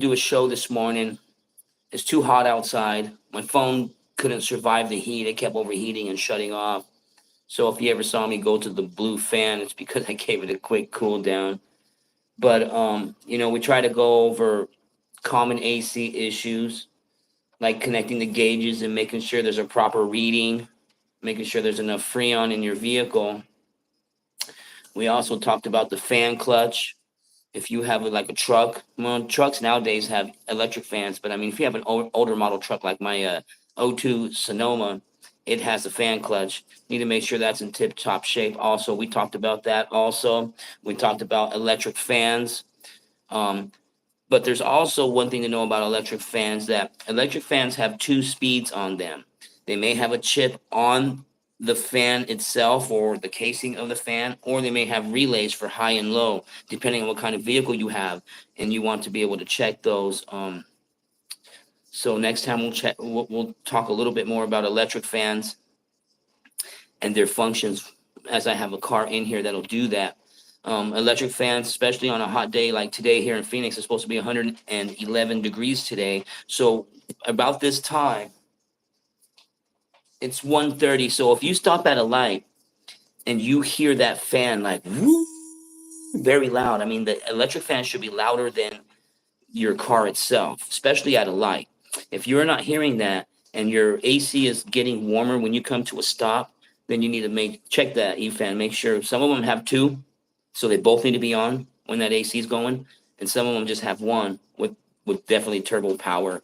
do a show this morning. It's too hot outside. My phone couldn't survive the heat. It kept overheating and shutting off. So if you ever saw me go to the blue fan, it's because I gave it a quick cool down. But we try to go over common AC issues like connecting the gauges and making sure there's a proper reading, making sure there's enough freon in your vehicle. We also talked about the fan clutch. If you have like a truck, well, trucks nowadays have electric fans, but I mean, if you have an older model truck like my O2 Sonoma, it has a fan clutch. Need to make sure that's in tip-top shape. Also, we talked about that. Also, we talked about electric fans. But there's also one thing to know about electric fans, that electric fans have two speeds on them. They may have a chip on the fan itself or the casing of the fan, or they may have relays for high and low, depending on what kind of vehicle you have, and you want to be able to check those. So next time we'll talk a little bit more about electric fans and their functions, as I have a car in here that'll do that. Electric fans, especially on a hot day like today here in Phoenix, it's supposed to be 111 degrees today. So about this time, it's 1:30. So if you stop at a light and you hear that fan like woo, very loud, I mean, the electric fan should be louder than your car itself, especially at a light. If you're not hearing that and your AC is getting warmer when you come to a stop, then you need to check that E-fan, make sure. Some of them have two, so they both need to be on when that AC is going, and some of them just have one with definitely turbo power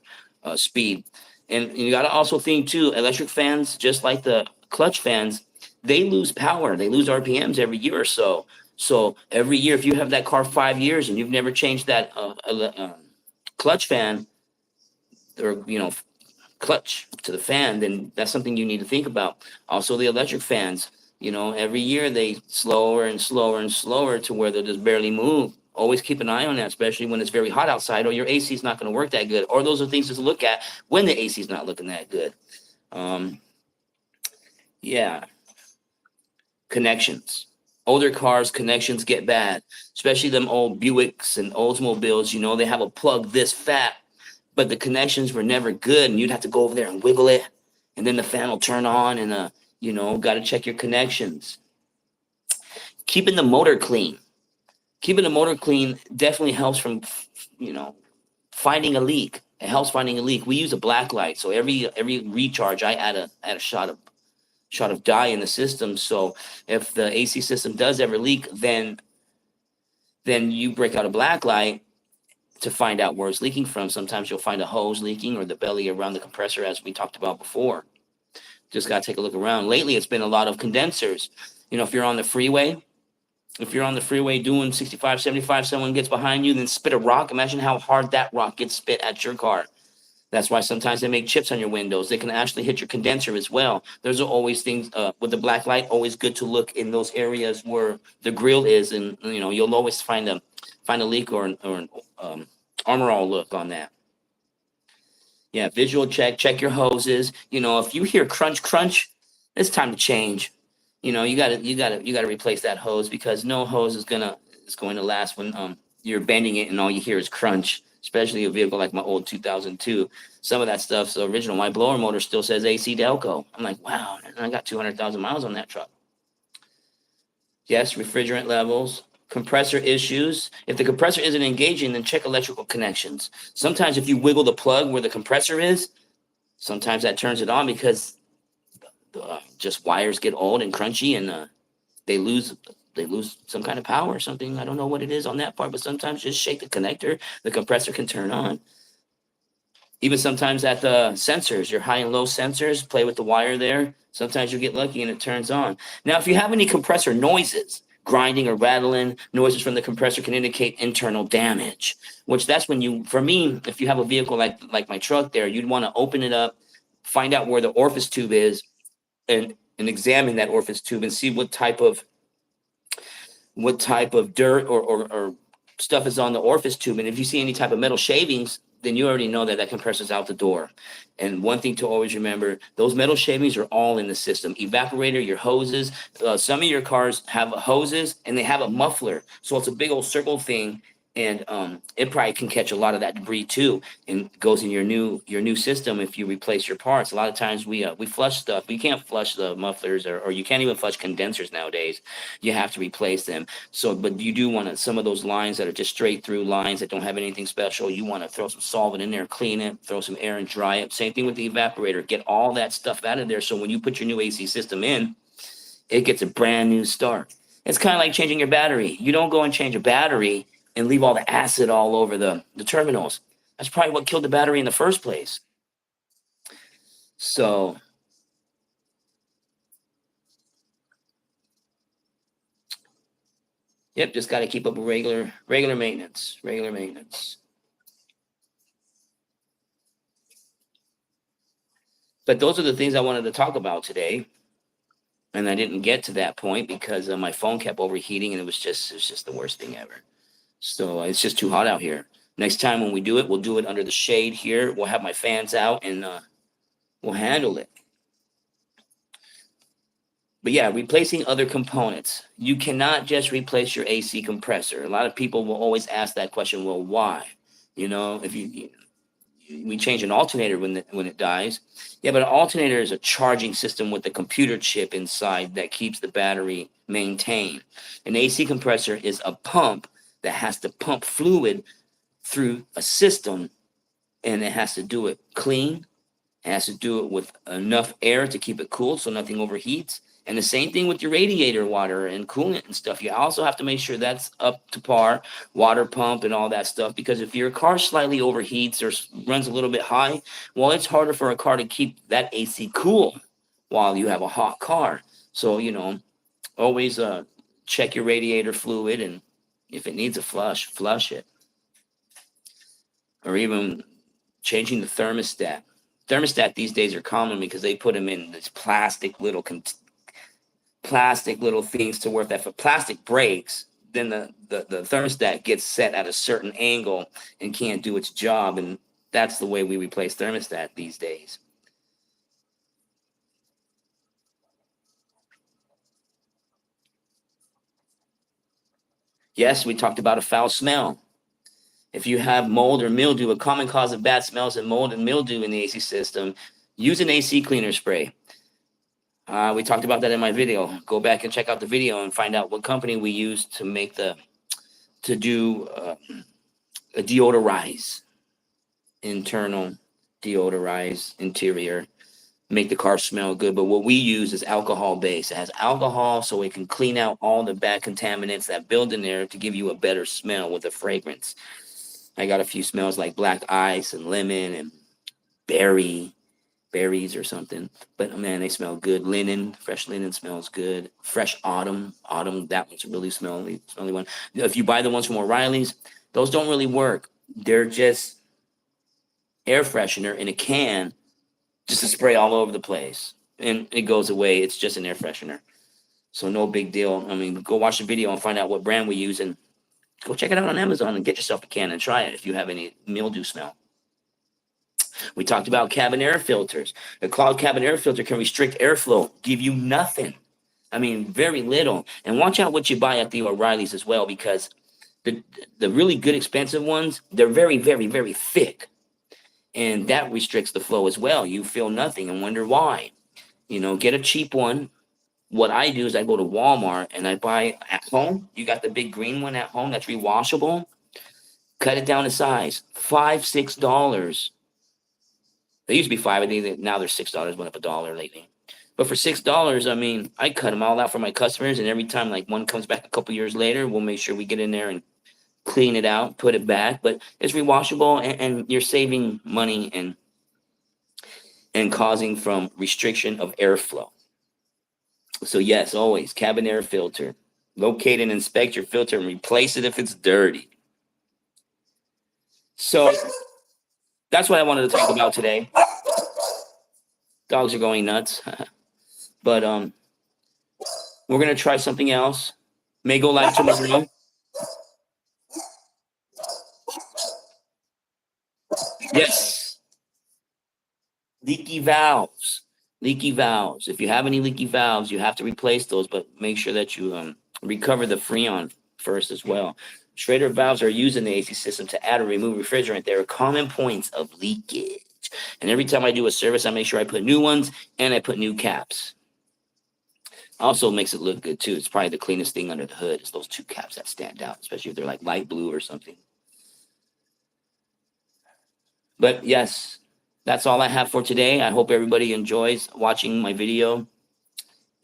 speed. And you got to also think too, electric fans, just like the clutch fans, they lose power. They lose RPMs every year or so. So every year, if you have that car 5 years and you've never changed that clutch fan or, clutch to the fan, then that's something you need to think about. Also, the electric fans, every year they slower and slower and slower to where they'll just barely move. Always keep an eye on that, especially when it's very hot outside, or your AC is not going to work that good. Or those are things to look at when the AC is not looking that good. Yeah. Connections. Older cars, connections get bad, especially them old Buicks and Oldsmobiles. They have a plug this fat, but the connections were never good, and you'd have to go over there and wiggle it, and then the fan will turn on, and got to check your connections. Keeping the motor clean. Keeping the motor clean definitely helps from, finding a leak. It helps finding a leak. We use a black light, so every recharge I add a shot of dye in the system. So if the AC system does ever leak, then you break out a black light to find out where it's leaking from. Sometimes you'll find a hose leaking or the belly around the compressor, as we talked about before. Just got to take a look around. Lately, it's been a lot of condensers. If you're on the freeway, doing 65, 75, someone gets behind you, then spit a rock. Imagine how hard that rock gets spit at your car. That's why sometimes they make chips on your windows. They can actually hit your condenser as well. Those are always things with the black light, always good to look in those areas where the grill is. And, you'll always find a leak or an Armor All look on that. Yeah, visual check your hoses. If you hear crunch, crunch, it's time to change. You gotta replace that hose, because no hose is going to last when you're bending it and all you hear is crunch, especially a vehicle like my old 2002. Some of that stuff's original. My blower motor still says AC Delco. I'm like, wow, I got 200,000 miles on that truck. Yes, refrigerant levels. Compressor issues. If the compressor isn't engaging, then check electrical connections. Sometimes if you wiggle the plug where the compressor is, sometimes that turns it on, because just wires get old and crunchy, and they lose some kind of power or something. I don't know what it is on that part, but sometimes just shake the connector, the compressor can turn on. Even sometimes at the sensors, your high and low sensors, play with the wire there. Sometimes you get lucky and it turns on. Now, if you have any compressor noises, grinding or rattling, noises from the compressor can indicate internal damage, which that's when for me, if you have a vehicle like my truck there, you'd want to open it up, find out where the orifice tube is, and examine that orifice tube and see what type of dirt or stuff is on the orifice tube. And if you see any type of metal shavings, then you already know that compressor's out the door. And one thing to always remember, those metal shavings are all in the system. Evaporator, your hoses. Some of your cars have hoses and they have a muffler. So it's a big old circle thing, and it probably can catch a lot of that debris too, and goes in your new system if you replace your parts. A lot of times we flush stuff. You can't flush the mufflers, or you can't even flush condensers nowadays. You have to replace them. So, but you do want to, some of those lines that are just straight through lines that don't have anything special, you want to throw some solvent in there, clean it, throw some air and dry it. Same thing with the evaporator. Get all that stuff out of there, so when you put your new AC system in, it gets a brand new start. It's kind of like changing your battery. You don't go and change a battery and leave all the acid all over the terminals. That's probably what killed the battery in the first place. So, yep, just got to keep up with regular maintenance, regular maintenance. But those are the things I wanted to talk about today, and I didn't get to that point because my phone kept overheating, and it's just the worst thing ever. So it's just too hot out here. Next time when we do it, we'll do it under the shade here. We'll have my fans out, and we'll handle it. But yeah, replacing other components. You cannot just replace your AC compressor. A lot of people will always ask that question. Well, why? You know, if we change an alternator when it dies. Yeah, but an alternator is a charging system with a computer chip inside that keeps the battery maintained. An AC compressor is a pump that has to pump fluid through a system, and it has to do it clean. It has to do it with enough air to keep it cool so nothing overheats. And the same thing with your radiator water and coolant and stuff. You also have to make sure that's up to par, water pump and all that stuff. Because if your car slightly overheats or runs a little bit high, well, it's harder for a car to keep that AC cool while you have a hot car. So, always check your radiator fluid, and if it needs a flush, flush it. Or even changing the thermostat. Thermostat these days are common because they put them in this plastic little things to where if a plastic breaks, then the thermostat gets set at a certain angle and can't do its job. And that's the way we replace thermostat these days. Yes, we talked about a foul smell. If you have mold or mildew, a common cause of bad smells and mold and mildew in the AC system, use an AC cleaner spray. We talked about that in my video. Go back and check out the video and find out what company we used to do a deodorize, internal deodorize interior, make the car smell good. But what we use is alcohol based. It has alcohol so it can clean out all the bad contaminants that build in there to give you a better smell with a fragrance. I got a few smells like black ice and lemon and berries or something. But man, they smell good. Linen, fresh linen smells good. Fresh autumn, that one's a really smelly one. If you buy the ones from O'Reilly's, those don't really work. They're just air freshener in a can, just to spray all over the place, and it goes away. It's just an air freshener, so no big deal. I mean, go watch the video and find out what brand we use, and go check it out on Amazon and get yourself a can and try it if you have any mildew smell. We talked about cabin air filters. A clogged cabin air filter can restrict airflow, give you nothing. I mean, very little. And watch out what you buy at the O'Reilly's as well, because the really good expensive ones, they're very, very, very thick. And that restricts the flow as well. You feel nothing and wonder why. Get a cheap one. What I do is I go to Walmart and I buy at home. You got the big green one at home that's rewashable. Cut it down to size. $5, $6. They used to be $5. I think now they're $6. Went up $1 lately. But for $6, I mean, I cut them all out for my customers. And every time like one comes back a couple years later, we'll make sure we get in there and clean it out, put it back. But it's rewashable, and you're saving money and causing from restriction of airflow. So yes, always cabin air filter. Locate and inspect your filter and replace it if it's dirty. So that's what I wanted to talk about today. Dogs are going nuts. But we're gonna try something else. May go live tomorrow. Yes. Leaky valves. Leaky valves. If you have any leaky valves, you have to replace those, but make sure that you recover the Freon first as well. Schrader valves are used in the AC system to add or remove refrigerant. They are common points of leakage. And every time I do a service, I make sure I put new ones and I put new caps. Also makes it look good too. It's probably the cleanest thing under the hood is those two caps that stand out, especially if they're like light blue or something. But yes, that's all I have for today. I hope everybody enjoys watching my video,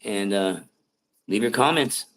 and leave your comments.